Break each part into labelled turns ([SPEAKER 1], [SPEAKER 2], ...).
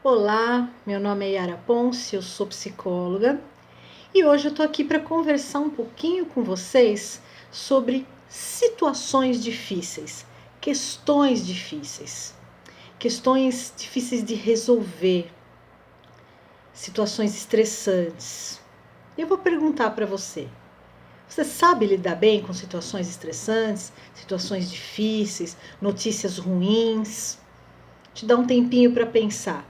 [SPEAKER 1] Olá, meu nome é Yara Ponce, eu sou psicóloga e hoje eu tô aqui para conversar um pouquinho com vocês sobre situações difíceis, questões difíceis, questões difíceis de resolver, situações estressantes. Eu vou perguntar para você: você sabe lidar bem com situações estressantes, situações difíceis, notícias ruins? Te dá um tempinho para pensar.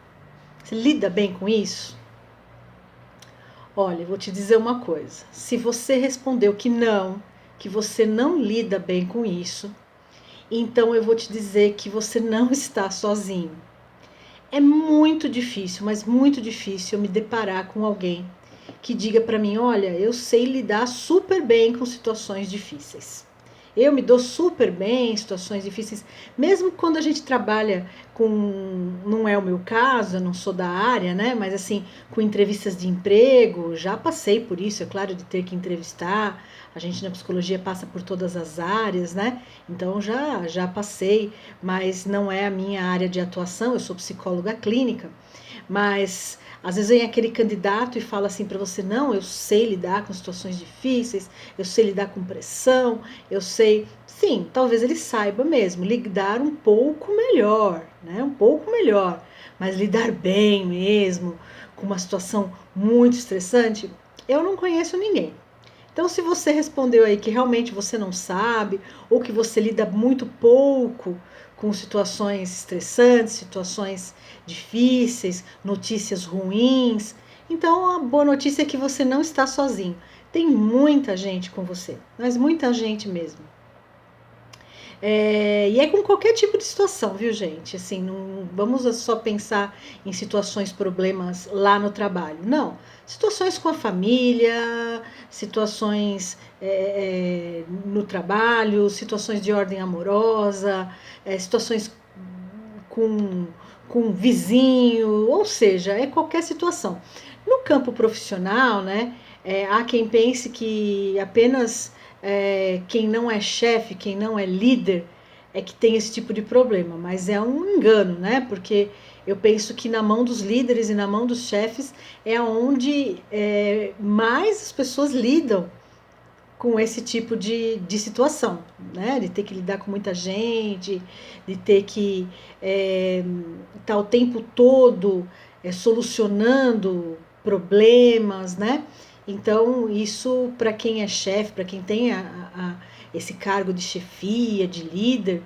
[SPEAKER 1] Você lida bem com isso? Olha, eu vou te dizer uma coisa. Se você respondeu que você não lida bem com isso, então eu vou te dizer que você não está sozinho. É muito difícil, mas muito difícil eu me deparar com alguém que diga para mim: olha, eu sei lidar super bem com situações difíceis. Eu me dou super bem em situações difíceis, mesmo quando a gente trabalha com, não é o meu caso, eu não sou da área, né? Mas assim, com entrevistas de emprego, já passei por isso, é claro, de ter que entrevistar. A gente na psicologia passa por todas as áreas, né? Então já passei, mas não é a minha área de atuação, eu sou psicóloga clínica. Mas às vezes vem aquele candidato e fala assim para você: não, eu sei lidar com situações difíceis, eu sei lidar com pressão, eu sei. Sim, talvez ele saiba mesmo lidar um pouco melhor, né? Um pouco melhor, mas lidar bem mesmo, com uma situação muito estressante, eu não conheço ninguém. Então, se você respondeu aí que realmente você não sabe, ou que você lida muito pouco com situações estressantes, situações difíceis, notícias ruins, então a boa notícia é que você não está sozinho. Tem muita gente com você, mas muita gente mesmo. E é com qualquer tipo de situação, viu, gente? Assim, não vamos só pensar em situações, problemas lá no trabalho. Não. Situações com a família, situações no trabalho, situações de ordem amorosa, situações com, com vizinho, ou seja, é qualquer situação. No campo profissional, né, há quem pense que apenas quem não é chefe, quem não é líder, é que tem esse tipo de problema, mas é um engano, né? Porque eu penso que na mão dos líderes e na mão dos chefes é onde mais as pessoas lidam com esse tipo de situação, né? De ter que lidar com muita gente, de ter que estar o tempo todo solucionando problemas, né? Então, isso para quem é chefe, para quem tem esse cargo de chefia, de líder,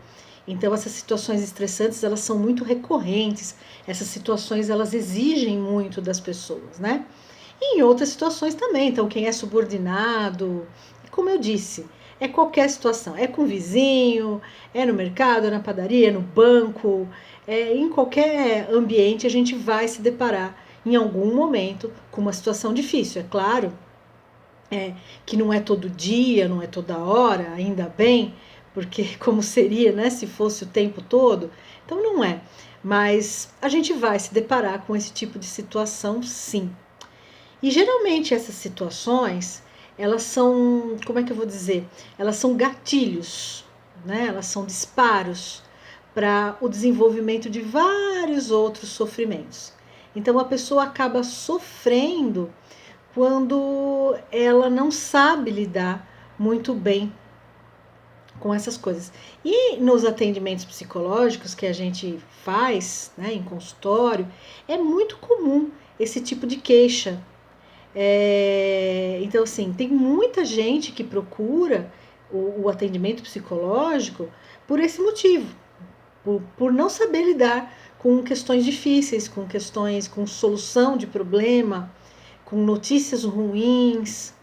[SPEAKER 1] então essas situações estressantes, elas são muito recorrentes, essas situações, elas exigem muito das pessoas, né? E em outras situações também, então quem é subordinado, como eu disse, é qualquer situação, é com o vizinho, é no mercado, é na padaria, é no banco, em qualquer ambiente a gente vai se deparar em algum momento com uma situação difícil. É claro que não é todo dia, não é toda hora, ainda bem, porque como seria, né, se fosse o tempo todo? Então não é. Mas a gente vai se deparar com esse tipo de situação, sim. E geralmente essas situações, elas são, como é que eu vou dizer? Elas são gatilhos, né? Elas são disparos para o desenvolvimento de vários outros sofrimentos. Então a pessoa acaba sofrendo quando ela não sabe lidar muito bem com essas coisas. E nos atendimentos psicológicos que a gente faz, né, em consultório, é muito comum esse tipo de queixa. Então, assim, tem muita gente que procura o atendimento psicológico por esse motivo, por não saber lidar com questões difíceis, com questões, com solução de problema, com notícias ruins.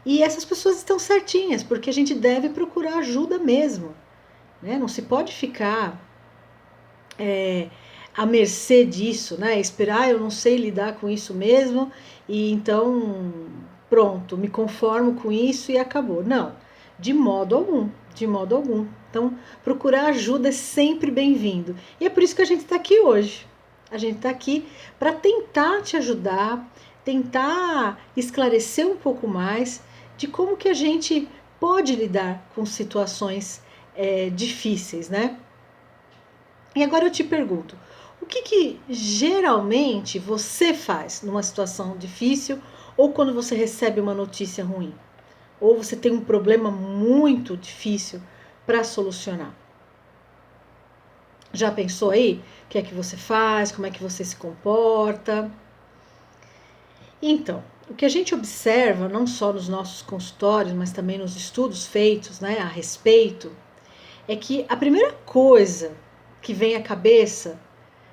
[SPEAKER 1] E essas pessoas estão certinhas, porque a gente deve procurar ajuda mesmo, né? Não se pode ficar à mercê disso, né? Esperar, eu não sei lidar com isso mesmo, e então pronto, me conformo com isso e acabou. Não, de modo algum, de modo algum. Então, procurar ajuda é sempre bem-vindo. E é por isso que a gente está aqui hoje. A gente está aqui para tentar te ajudar, tentar esclarecer um pouco mais de como que a gente pode lidar com situações difíceis, né? E agora eu te pergunto, O que geralmente você faz numa situação difícil ou quando você recebe uma notícia ruim? Ou você tem um problema muito difícil para solucionar? Já pensou aí? O que é que você faz? Como é que você se comporta? Então, o que a gente observa, não só nos nossos consultórios, mas também nos estudos feitos, né, a respeito, é que a primeira coisa que vem à cabeça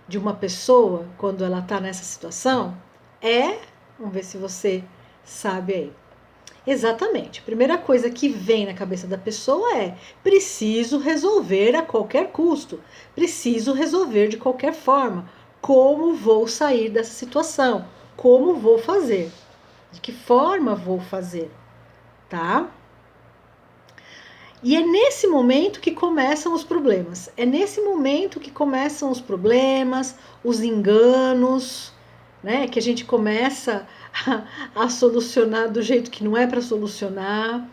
[SPEAKER 1] de uma pessoa quando ela está nessa situação é, vamos ver se você sabe aí. Exatamente. A primeira coisa que vem na cabeça da pessoa é: preciso resolver a qualquer custo, preciso resolver de qualquer forma. Como vou sair dessa situação? Como vou fazer? De que forma vou fazer? Tá? E é nesse momento que começam os problemas. É nesse momento que começam os problemas, os enganos, né? Que a gente começa a solucionar do jeito que não é para solucionar.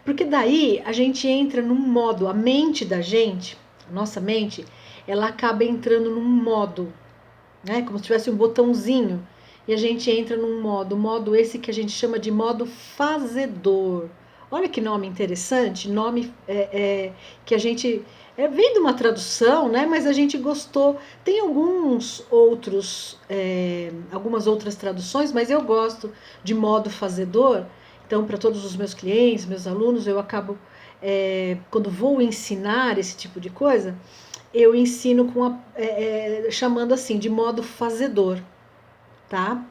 [SPEAKER 1] Porque daí a gente entra num modo, a mente da gente, a nossa mente, ela acaba entrando num modo, né? Como se tivesse um botãozinho. E a gente entra num modo esse que a gente chama de modo fazedor. Olha que nome interessante, nome que a gente vem de uma tradução, né? Mas a gente gostou. Tem algumas outras traduções, mas eu gosto de modo fazedor. Então, para todos os meus clientes, meus alunos, eu acabo quando vou ensinar esse tipo de coisa, eu ensino chamando assim de modo fazedor, tá?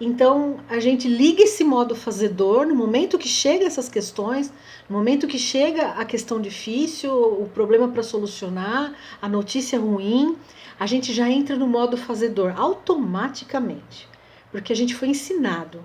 [SPEAKER 1] Então, a gente liga esse modo fazedor no momento que chega essas questões, no momento que chega a questão difícil, o problema para solucionar, a notícia ruim, a gente já entra no modo fazedor automaticamente, porque a gente foi ensinado,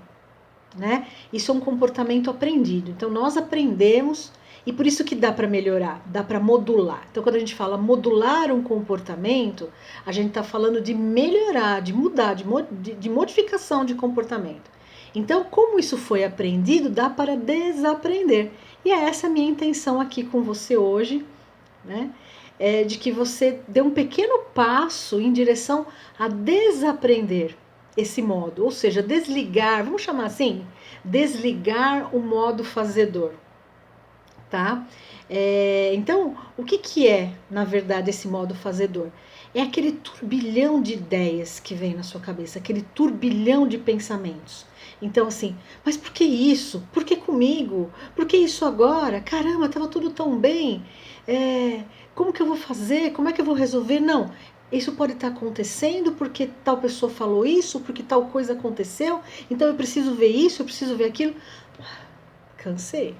[SPEAKER 1] né? Isso é um comportamento aprendido. Então, nós aprendemos e por isso que dá para melhorar, dá para modular. Então, quando a gente fala modular um comportamento, a gente está falando de melhorar, de mudar, de modificação de comportamento. Então, como isso foi aprendido, dá para desaprender. E é essa a minha intenção aqui com você hoje, né? De que você dê um pequeno passo em direção a desaprender esse modo, ou seja, desligar, vamos chamar assim, desligar o modo fazedor. Tá? Então, o que é, na verdade, esse modo fazedor? É aquele turbilhão de ideias que vem na sua cabeça, aquele turbilhão de pensamentos. Então, assim, mas por que isso? Por que comigo? Por que isso agora? Caramba, estava tudo tão bem. Como que eu vou fazer? Como é que eu vou resolver? Não, isso pode estar acontecendo porque tal pessoa falou isso, porque tal coisa aconteceu, então eu preciso ver isso, eu preciso ver aquilo. Cansei.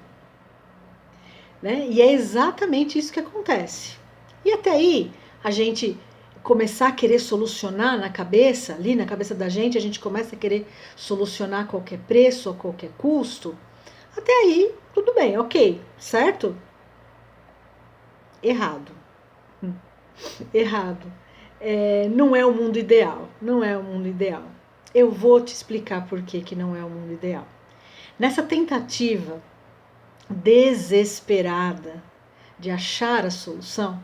[SPEAKER 1] Né? E é exatamente isso que acontece. E até aí, a gente começar a querer solucionar na cabeça, ali na cabeça da gente, a gente começa a querer solucionar a qualquer preço, a qualquer custo. Até aí, tudo bem, ok, certo? Errado. Errado. Não é o mundo ideal, não é o mundo ideal. Eu vou te explicar por que não é o mundo ideal. Nessa tentativa desesperada de achar a solução,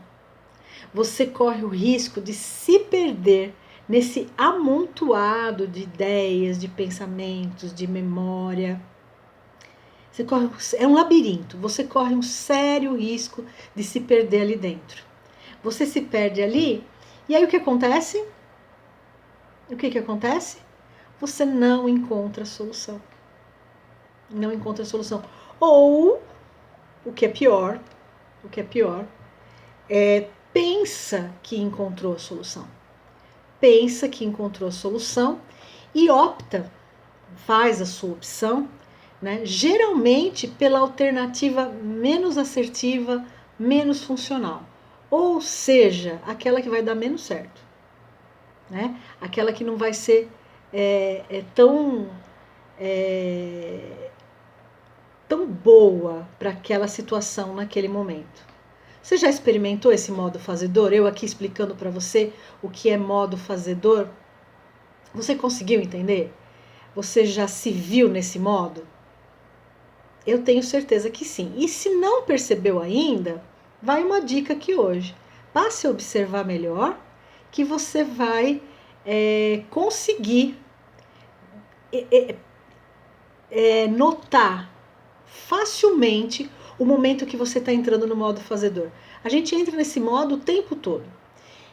[SPEAKER 1] você corre o risco de se perder nesse amontoado de ideias, de pensamentos, de memória. É um labirinto, você corre um sério risco de se perder ali dentro. Você se perde ali, e aí o que acontece? O que acontece? Você não encontra a solução. Não encontra a solução. Ou, o que é pior, pensa que encontrou a solução. Pensa que encontrou a solução e opta, faz a sua opção, né, geralmente pela alternativa menos assertiva, menos funcional. Ou seja, aquela que vai dar menos certo. Né? Aquela que não vai ser tão boa para aquela situação naquele momento. Você já experimentou esse modo fazedor? Eu aqui explicando para você o que é modo fazedor. Você conseguiu entender? Você já se viu nesse modo? Eu tenho certeza que sim. E se não percebeu ainda, vai uma dica aqui hoje. Passe a observar melhor que você vai conseguir notar facilmente o momento que você está entrando no modo fazedor. A gente entra nesse modo o tempo todo.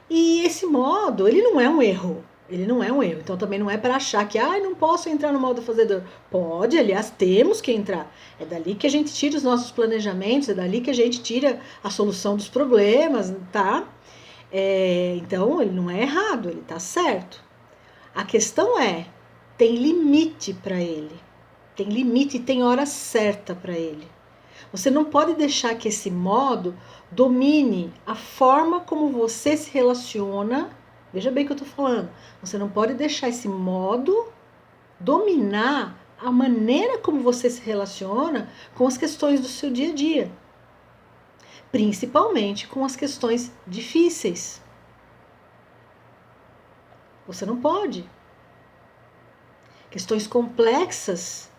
[SPEAKER 1] E esse modo, ele não é um erro. Ele não é um erro. Então também não é para achar que, não posso entrar no modo fazedor. Pode, aliás, temos que entrar. É dali que a gente tira os nossos planejamentos, é dali que a gente tira a solução dos problemas, tá? Então, ele não é errado, ele tá certo. A questão tem limite para ele. Tem limite e tem hora certa para ele. Você não pode deixar que esse modo domine a forma como você se relaciona. Veja bem o que eu estou falando. Você não pode deixar esse modo dominar a maneira como você se relaciona com as questões do seu dia a dia. Principalmente com as questões difíceis. Você não pode. Questões complexas,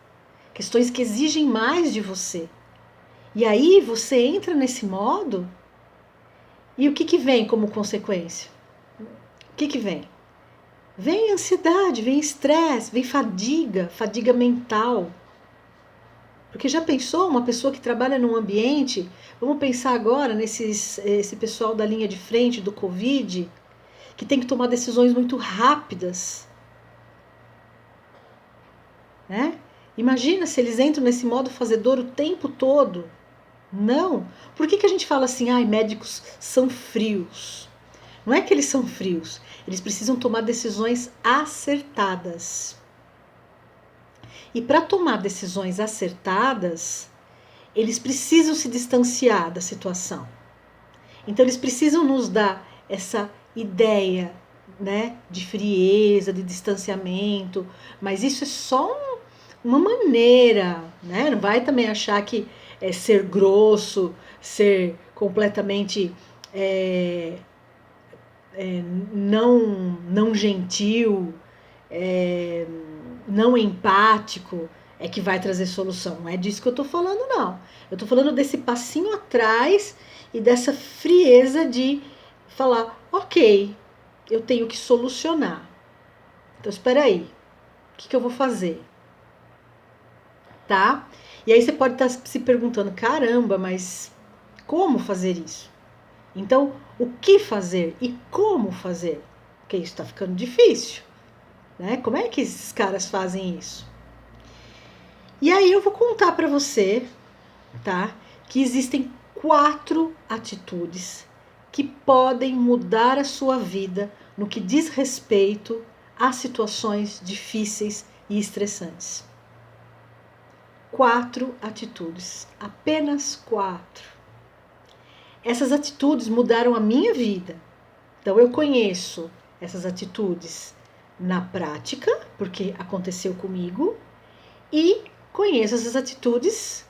[SPEAKER 1] questões que exigem mais de você. E aí você entra nesse modo e o que vem como consequência? O que vem? Vem ansiedade, vem estresse, vem fadiga mental. Porque já pensou uma pessoa que trabalha num ambiente, vamos pensar agora esse pessoal da linha de frente do Covid, que tem que tomar decisões muito rápidas, né? Imagina se eles entram nesse modo fazedor o tempo todo. Não. Por que a gente fala assim, médicos são frios? Não é que eles são frios. Eles precisam tomar decisões acertadas. E para tomar decisões acertadas, eles precisam se distanciar da situação. Então, eles precisam nos dar essa ideia, né, de frieza, de distanciamento. Mas isso é só uma maneira, né? Não vai também achar que ser grosso, ser completamente não gentil, não empático é que vai trazer solução. Não é disso que eu estou falando, não. Eu estou falando desse passinho atrás e dessa frieza de falar, ok, eu tenho que solucionar. Então, espera aí, o que eu vou fazer? Tá? E aí você pode estar se perguntando, caramba, mas como fazer isso? Então, o que fazer e como fazer? Porque isso está ficando difícil, né? Como é que esses caras fazem isso? E aí eu vou contar para você, tá? Que existem 4 atitudes que podem mudar a sua vida no que diz respeito a situações difíceis e estressantes. 4 atitudes, apenas 4. Essas atitudes mudaram a minha vida. Então eu conheço essas atitudes na prática, porque aconteceu comigo, e conheço essas atitudes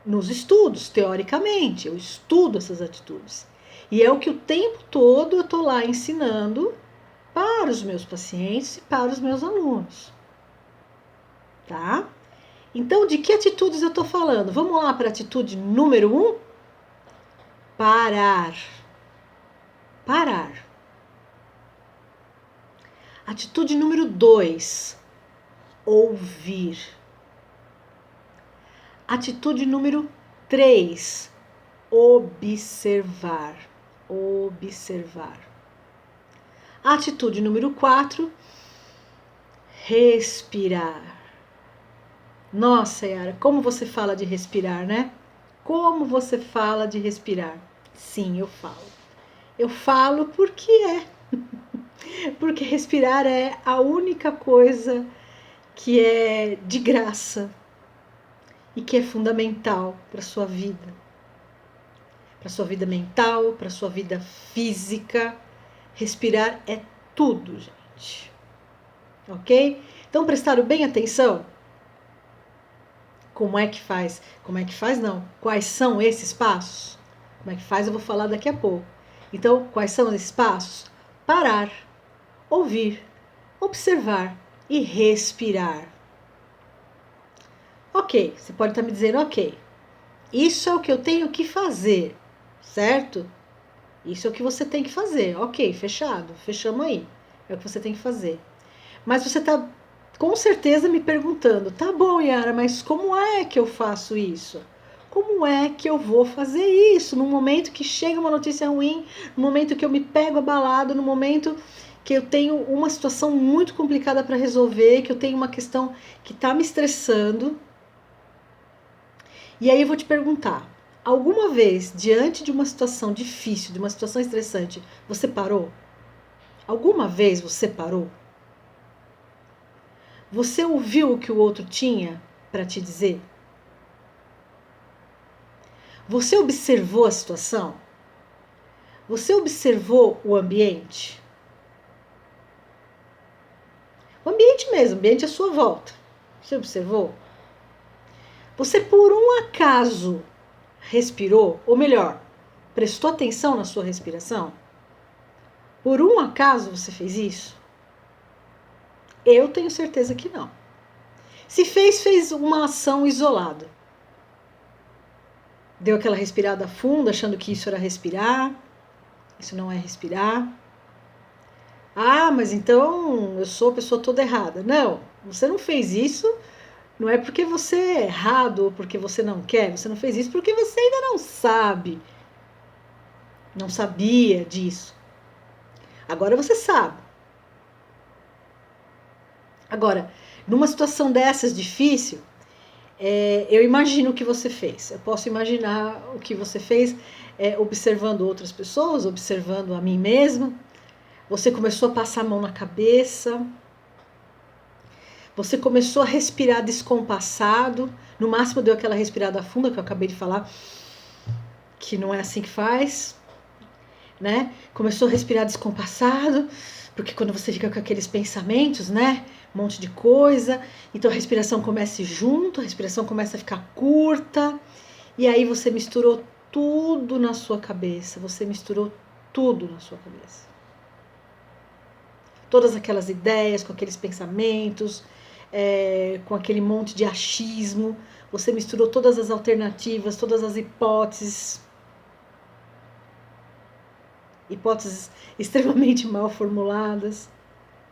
[SPEAKER 1] nos estudos, teoricamente. Eu estudo essas atitudes. E é o que o tempo todo eu estou lá ensinando para os meus pacientes e para os meus alunos. Tá? Então, de que atitudes eu estou falando? Vamos lá para a atitude número 1? Parar. Parar. Atitude número 2, ouvir. Atitude número 3, observar. Observar. Atitude número 4, respirar. Nossa, Yara, como você fala de respirar, né? Como você fala de respirar? Sim, eu falo. Eu falo porque Porque respirar é a única coisa que é de graça e que é fundamental para a sua vida. Para a sua vida mental, para a sua vida física. Respirar é tudo, gente. Ok? Então, prestaram bem atenção? Como é que faz? Como é que faz, não? Quais são esses passos? Como é que faz? Eu vou falar daqui a pouco. Então, quais são esses passos? Parar, ouvir, observar e respirar. Ok, você pode estar me dizendo, ok, isso é o que eu tenho que fazer, certo? Isso é o que você tem que fazer. Ok, fechado, fechamos aí. É o que você tem que fazer. Mas você está com certeza me perguntando, tá bom, Yara, mas como é que eu faço isso? Como é que eu vou fazer isso no momento que chega uma notícia ruim, no momento que eu me pego abalado, no momento que eu tenho uma situação muito complicada para resolver, que eu tenho uma questão que está me estressando? E aí eu vou te perguntar, alguma vez, diante de uma situação difícil, de uma situação estressante, você parou? Alguma vez você parou? Você ouviu o que o outro tinha para te dizer? Você observou a situação? Você observou o ambiente? O ambiente mesmo, o ambiente à sua volta. Você observou? Você por um acaso respirou? Ou melhor, prestou atenção na sua respiração? Por um acaso você fez isso? Eu tenho certeza que não. Se fez, fez uma ação isolada. Deu aquela respirada funda, achando que isso era respirar. Isso não é respirar. Ah, mas então eu sou a pessoa toda errada. Não, você não fez isso, não é porque você é errado ou porque você não quer. Você não fez isso porque você ainda não sabe. Não sabia disso. Agora você sabe. Agora, numa situação dessas difícil, eu imagino o que você fez. Eu posso imaginar o que você fez observando outras pessoas, observando a mim mesma. Você começou a passar a mão na cabeça. Você começou a respirar descompassado. No máximo deu aquela respirada funda que eu acabei de falar, que não é assim que faz, né? Começou a respirar descompassado, porque quando você fica com aqueles pensamentos, né? Um monte de coisa, então a respiração começa junto, a respiração começa a ficar curta, e aí você misturou tudo na sua cabeça, você misturou tudo na sua cabeça. Todas aquelas ideias, com aqueles pensamentos, com aquele monte de achismo, você misturou todas as alternativas, todas as hipóteses extremamente mal formuladas.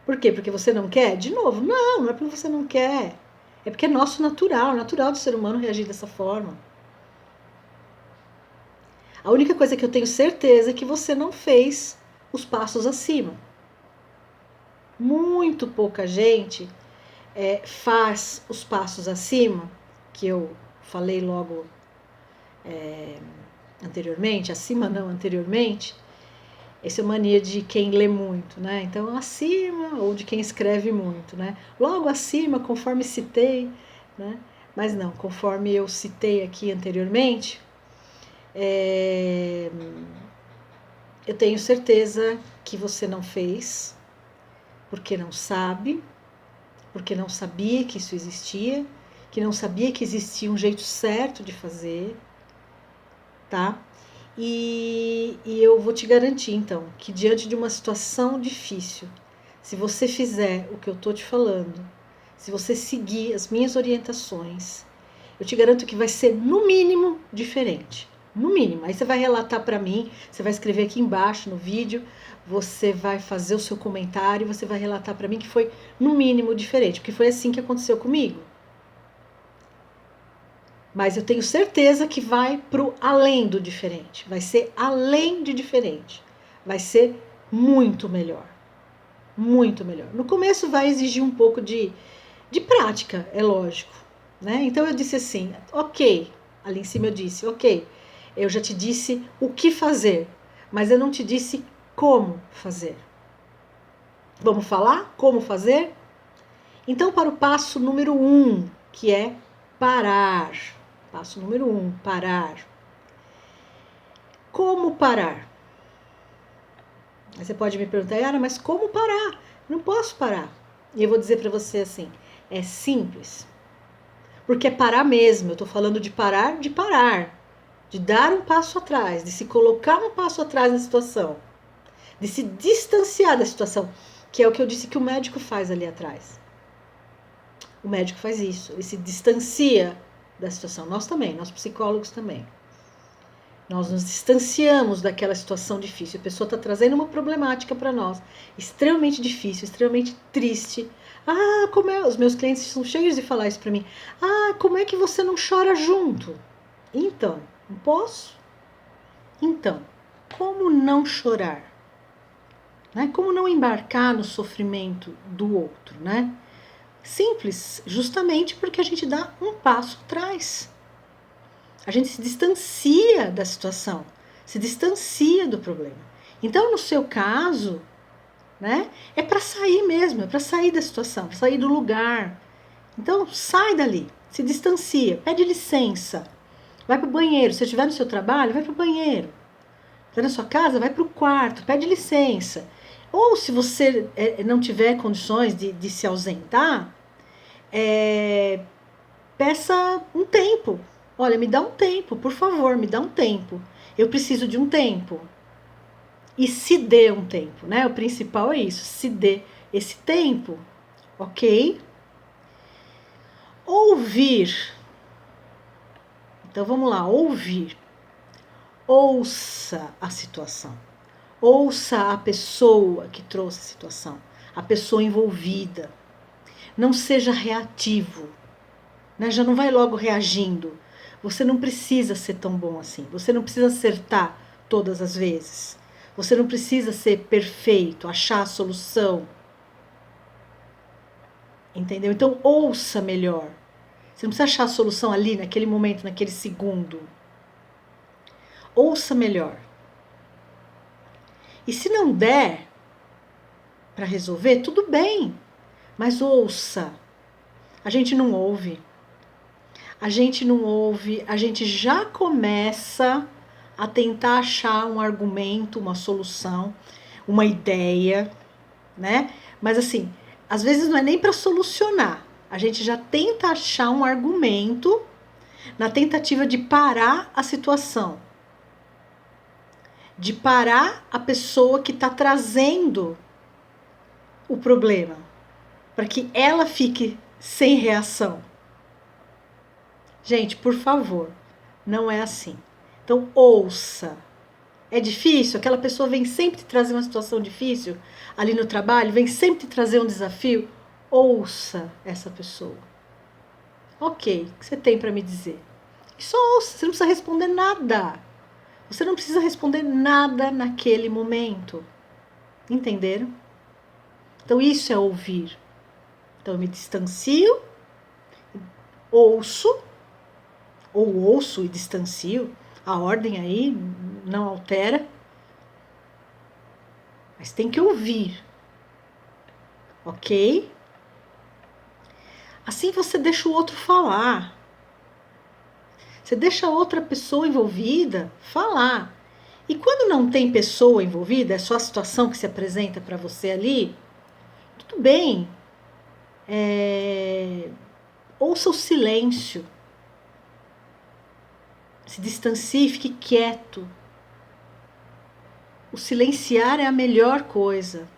[SPEAKER 1] Por quê? Porque você não quer? De novo, não é porque você não quer. É porque é natural do ser humano reagir dessa forma. A única coisa que eu tenho certeza é que você não fez os passos acima. Muito pouca gente faz os passos acima, que eu falei logo anteriormente, acima não, anteriormente. Essa é mania de quem lê muito, né? Então, acima, ou de quem escreve muito, né? Logo acima, conforme citei, né? Mas não, conforme eu citei aqui anteriormente, eu tenho certeza que você não fez, porque não sabe, porque não sabia que isso existia, que não sabia que existia um jeito certo de fazer, tá? E eu vou te garantir, então, que diante de uma situação difícil, se você fizer o que eu estou te falando, se você seguir as minhas orientações, eu te garanto que vai ser, no mínimo, diferente. No mínimo. Aí você vai relatar para mim, você vai escrever aqui embaixo no vídeo, você vai fazer o seu comentário, você vai relatar para mim que foi, no mínimo, diferente, porque foi assim que aconteceu comigo. Mas eu tenho certeza que vai pro além do diferente. Vai ser além de diferente. Vai ser muito melhor. Muito melhor. No começo vai exigir um pouco de prática, é lógico. Né? Então eu disse assim, ok. Ali em cima eu disse, ok. Eu já te disse o que fazer, mas eu não te disse como fazer. Vamos falar como fazer? Então, para o passo número 1, que é parar. Passo número 1, parar. Como parar? Aí você pode me perguntar, Yara, mas como parar? Não posso parar. E eu vou dizer para você assim, é simples. Porque é parar mesmo, eu estou falando de parar, de dar um passo atrás, de se colocar um passo atrás na situação, de se distanciar da situação, que é o que eu disse que o médico faz ali atrás. O médico faz isso, ele se distancia da situação. Nós também, nós psicólogos também. Nós nos distanciamos daquela situação difícil. A pessoa está trazendo uma problemática para nós, extremamente difícil, extremamente triste. Ah, como é? Os meus clientes são cheios de falar isso para mim. Ah, como é que você não chora junto? Então, não posso? Então, como não chorar? Né? Como não embarcar no sofrimento do outro, né? Simples, justamente porque a gente dá um passo atrás. A gente se distancia da situação, se distancia do problema. Então, no seu caso, né, é para sair mesmo, é para sair da situação, para sair do lugar. Então, sai dali, se distancia, pede licença, vai para o banheiro. Se estiver no seu trabalho, vai para o banheiro. Está na sua casa, vai para o quarto, pede licença. Ou se você não tiver condições de se ausentar, peça um tempo. Olha, me dá um tempo, por favor, me dá um tempo. Eu preciso de um tempo. E se dê um tempo, né? O principal é isso, se dê esse tempo, ok? Ouvir. Então vamos lá, ouvir. Ouça a situação. Ouça a pessoa que trouxe a situação, a pessoa envolvida. Não seja reativo, né? Já não vai logo reagindo. Você não precisa ser tão bom assim. Você não precisa acertar todas as vezes. Você não precisa ser perfeito, achar a solução. Entendeu? Então, ouça melhor. Você não precisa achar a solução ali, naquele momento, naquele segundo. Ouça melhor. E se não der para resolver, tudo bem. Mas ouça. A gente não ouve. A gente não ouve, a gente já começa a tentar achar um argumento, uma solução, uma ideia, né? Mas assim, às vezes não é nem para solucionar. A gente já tenta achar um argumento na tentativa de parar a situação, de parar a pessoa que está trazendo o problema, para que ela fique sem reação. Gente, por favor, não é assim. Então, ouça. É difícil? Aquela pessoa vem sempre te trazer uma situação difícil ali no trabalho, vem sempre te trazer um desafio. Ouça essa pessoa. Ok, o que você tem para me dizer? E só ouça, você não precisa responder nada. Você não precisa responder nada naquele momento. Entenderam? Então, isso é ouvir. Então, eu me distancio, ouço, ou ouço e distancio, a ordem aí não altera, mas tem que ouvir, ok? Assim você deixa o outro falar, você deixa a outra pessoa envolvida falar. E quando não tem pessoa envolvida, é só a situação que se apresenta para você ali, tudo bem, ouça o silêncio, se distancie, fique quieto. O silenciar é a melhor coisa.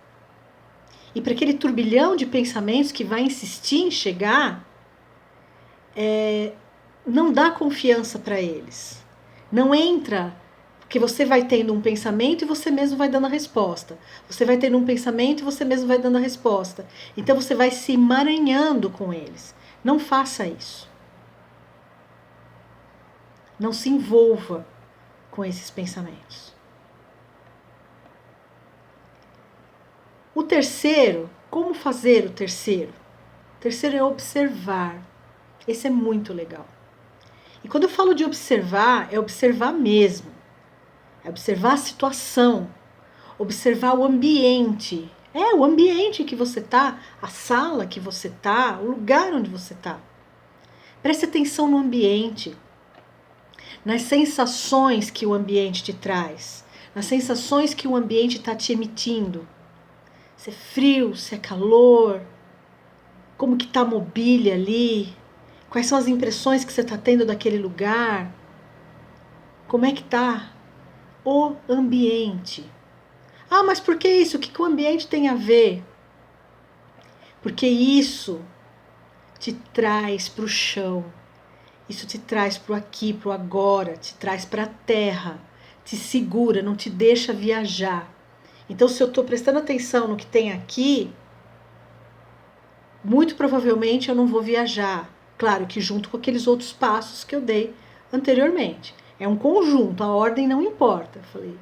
[SPEAKER 1] E para aquele turbilhão de pensamentos que vai insistir em chegar, não dá confiança para eles. Não entra, porque você vai tendo um pensamento e você mesmo vai dando a resposta. Você vai tendo um pensamento e você mesmo vai dando a resposta. Então você vai se emaranhando com eles. Não faça isso. Não se envolva com esses pensamentos. O terceiro, como fazer o terceiro? O terceiro é observar. Esse é muito legal. E quando eu falo de observar, é observar mesmo. É observar a situação, observar o ambiente. É o ambiente que você está, a sala que você está, o lugar onde você está. Preste atenção no ambiente, nas sensações que o ambiente te traz, nas sensações que o ambiente está te emitindo. Se é frio, se é calor, como que está a mobília ali, quais são as impressões que você está tendo daquele lugar, como é que está o ambiente. Ah, mas por que isso? O que o ambiente tem a ver? Porque isso te traz para o chão. Isso te traz para o aqui, para o agora, te traz para a terra, te segura, não te deixa viajar. Então, se eu estou prestando atenção no que tem aqui, muito provavelmente eu não vou viajar. Claro que junto com aqueles outros passos que eu dei anteriormente. É um conjunto, a ordem não importa. Eu falei,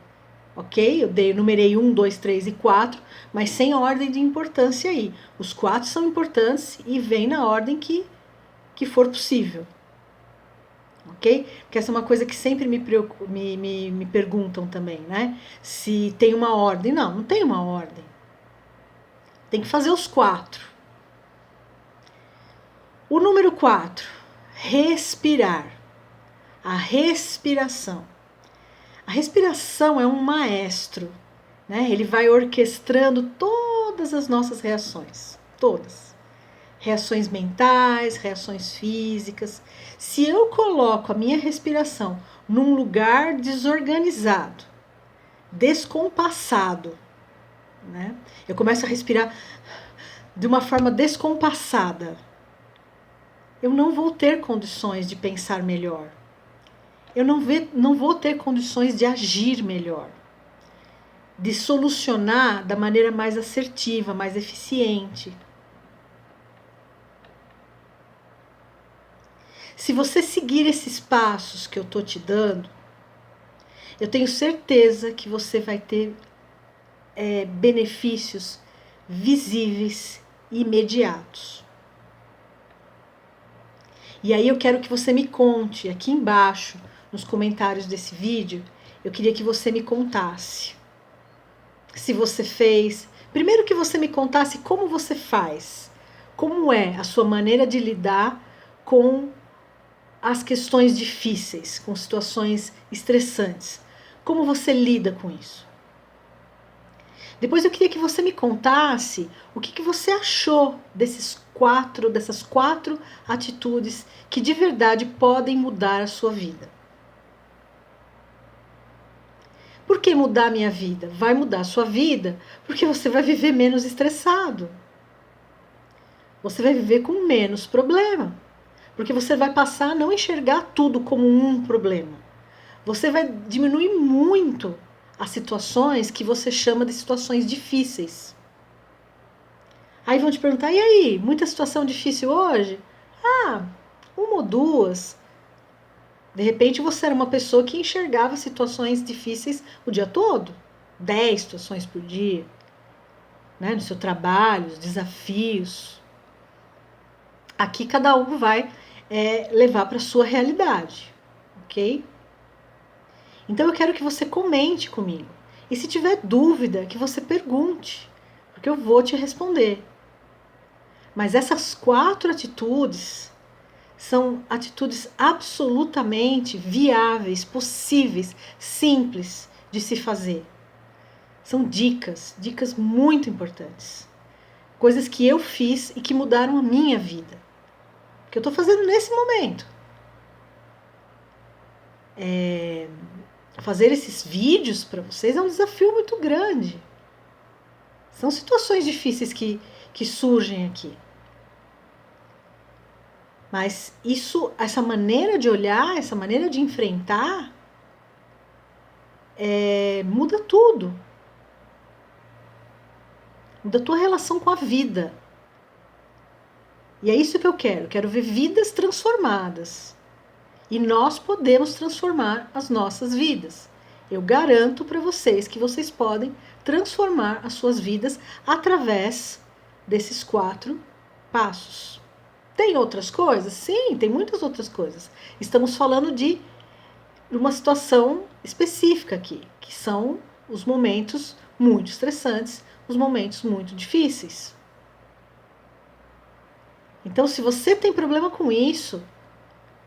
[SPEAKER 1] ok, eu numerei 1, 2, 3 e 4, mas sem ordem de importância aí. Os 4 são importantes e vem na ordem que for possível. Ok? Porque essa é uma coisa que sempre me perguntam também, né? Se tem uma ordem. Não, não tem uma ordem. Tem que fazer os 4. O número 4, respirar. A respiração. A respiração é um maestro, né? Ele vai orquestrando todas as nossas reações, todas. Reações mentais, reações físicas. Se eu coloco a minha respiração num lugar desorganizado, descompassado, né? Eu começo a respirar de uma forma descompassada. Eu não vou ter condições de pensar melhor. Eu não vou ter condições de agir melhor, de solucionar da maneira mais assertiva, mais eficiente. Se você seguir esses passos que eu estou te dando, eu tenho certeza que você vai ter benefícios visíveis e imediatos. E aí eu quero que você me conte aqui embaixo, nos comentários desse vídeo, eu queria que você me contasse. Se você fez. Primeiro que você me contasse como você faz. Como é a sua maneira de lidar com as questões difíceis, com situações estressantes. Como você lida com isso? Depois eu queria que você me contasse o que você achou dessas quatro atitudes que de verdade podem mudar a sua vida. Por que mudar a minha vida? Vai mudar a sua vida porque você vai viver menos estressado. Você vai viver com menos problema. Porque você vai passar a não enxergar tudo como um problema. Você vai diminuir muito as situações que você chama de situações difíceis. Aí vão te perguntar, e aí, muita situação difícil hoje? Ah, uma ou duas. De repente você era uma pessoa que enxergava situações difíceis o dia todo. 10 situações por dia. Né? No seu trabalho, os desafios. Aqui cada um vai levar para a sua realidade. Ok? Então eu quero que você comente comigo. E se tiver dúvida, que você pergunte. Porque eu vou te responder. Mas essas 4 atitudes são atitudes absolutamente viáveis, possíveis, simples de se fazer. São dicas muito importantes. Coisas que eu fiz e que mudaram a minha vida. Que eu estou fazendo nesse momento. Fazer esses vídeos para vocês é um desafio muito grande. São situações difíceis que surgem aqui. Mas essa maneira de olhar, essa maneira de enfrentar, muda tudo. Muda a tua relação com a vida. E é isso que eu quero. Quero ver vidas transformadas. E nós podemos transformar as nossas vidas. Eu garanto para vocês que vocês podem transformar as suas vidas através desses 4 passos. Tem outras coisas? Sim, tem muitas outras coisas. Estamos falando de uma situação específica aqui, que são os momentos muito estressantes, os momentos muito difíceis. Então, se você tem problema com isso,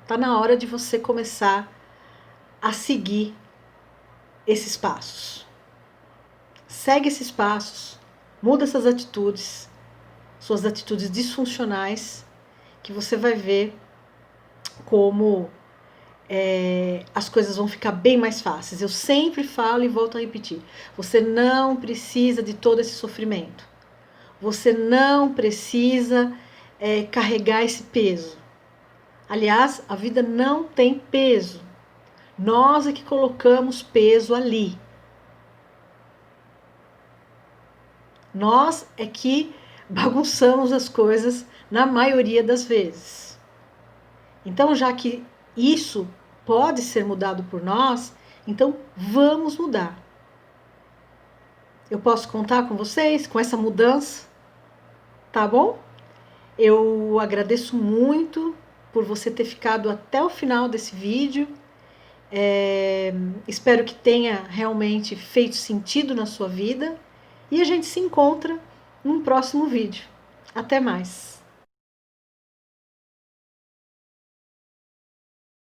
[SPEAKER 1] está na hora de você começar a seguir esses passos. Segue esses passos, muda essas atitudes, suas atitudes disfuncionais, que você vai ver como as coisas vão ficar bem mais fáceis. Eu sempre falo e volto a repetir. Você não precisa de todo esse sofrimento. Você não precisa carregar esse peso. Aliás, a vida não tem peso. Nós é que colocamos peso ali. Nós é que bagunçamos as coisas na maioria das vezes. Então, já que isso pode ser mudado por nós, então vamos mudar. Eu posso contar com vocês, com essa mudança, tá bom? Eu agradeço muito por você ter ficado até o final desse vídeo. Espero que tenha realmente feito sentido na sua vida. E a gente se encontra num próximo vídeo. Até mais!